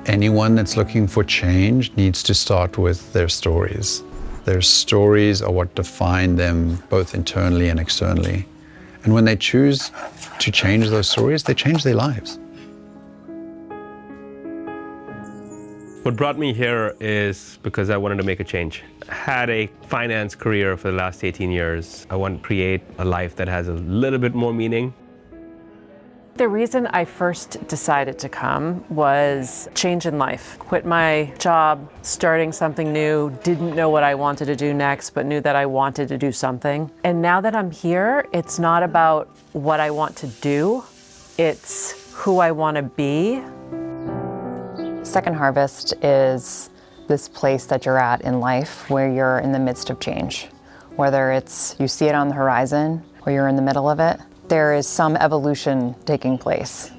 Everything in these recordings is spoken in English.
Anyone that's looking for change needs to start with their stories. Their stories are what define them both internally and externally. And when they choose to change those stories, they change their lives. What brought me here is because I wanted to make a change. I had a finance career for the last 18 years. I want to create a life that has a little bit more meaning. The reason I first decided to come was change in life. Quit my job, starting something new, didn't know what I wanted to do next, but knew that I wanted to do something. And now that I'm here, it's not about what I want to do, it's who I want to be. Second Harvest is this place that you're at in life where you're in the midst of change. Whether it's you see it on the horizon or you're in the middle of it, there is some evolution taking place,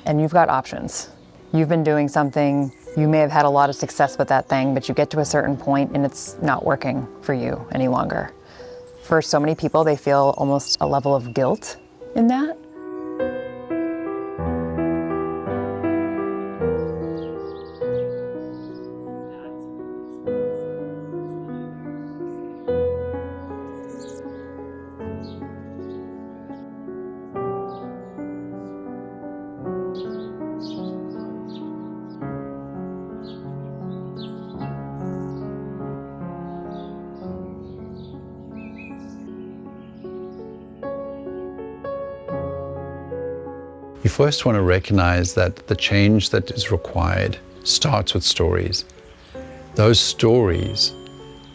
and you've got options. You've been doing something, you may have had a lot of success with that thing, but you get to a certain point and it's not working for you any longer. For so many people, they feel almost a level of guilt in that. You first want to recognize that the change that is required starts with stories. Those stories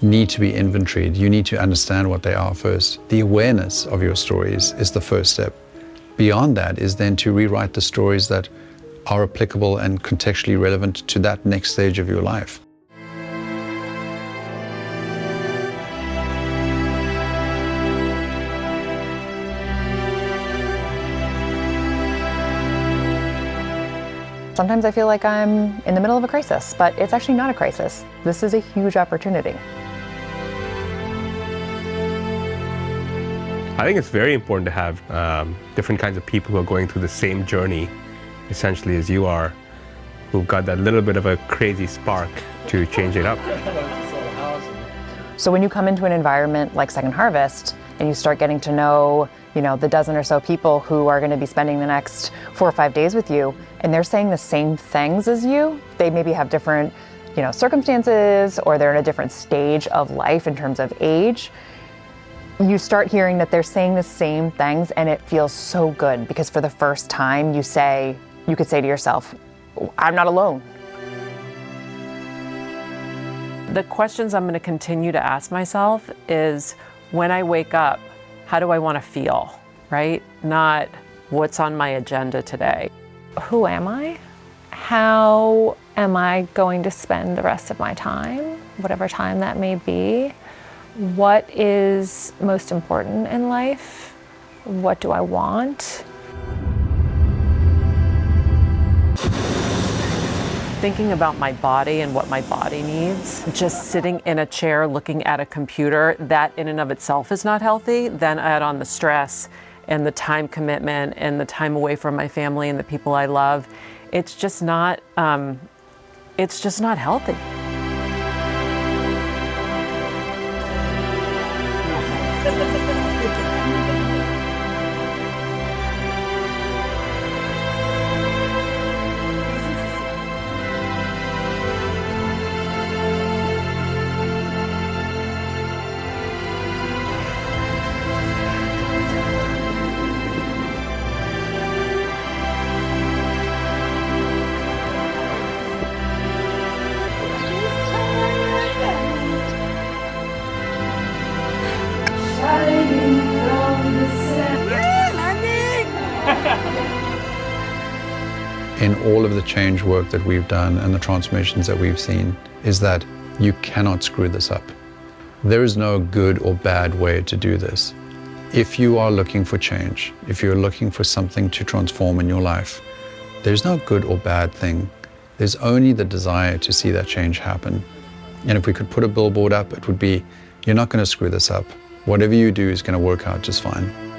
need to be inventoried. You need to understand what they are first. The awareness of your stories is the first step. Beyond that is then to rewrite the stories that are applicable and contextually relevant to that next stage of your life. Sometimes I feel like I'm in the middle of a crisis, but it's actually not a crisis. This is a huge opportunity. I think it's very important to have different kinds of people who are going through the same journey, essentially as you are, who've got that little bit of a crazy spark to change it up. So when you come into an environment like Second Harvest and you start getting to know, the dozen or so people who are going to be spending the next 4 or 5 days with you, and they're saying the same things as you, they maybe have different, circumstances, or they're in a different stage of life in terms of age. You start hearing that they're saying the same things, and it feels so good because for the first time you could say to yourself, I'm not alone. The questions I'm going to continue to ask myself is, when I wake up, how do I want to feel, right? Not what's on my agenda today. Who am I? How am I going to spend the rest of my time, whatever time that may be? What is most important in life? What do I want? Thinking about my body and what my body needs, just sitting in a chair looking at a computer, that in and of itself is not healthy. Then add on the stress and the time commitment and the time away from my family and the people I love. It's just not healthy. In all of the change work that we've done and the transformations that we've seen is that you cannot screw this up. There is no good or bad way to do this. If you are looking for change, if you're looking for something to transform in your life, there's no good or bad thing. There's only the desire to see that change happen. And if we could put a billboard up, it would be, you're not going to screw this up. Whatever you do is going to work out just fine.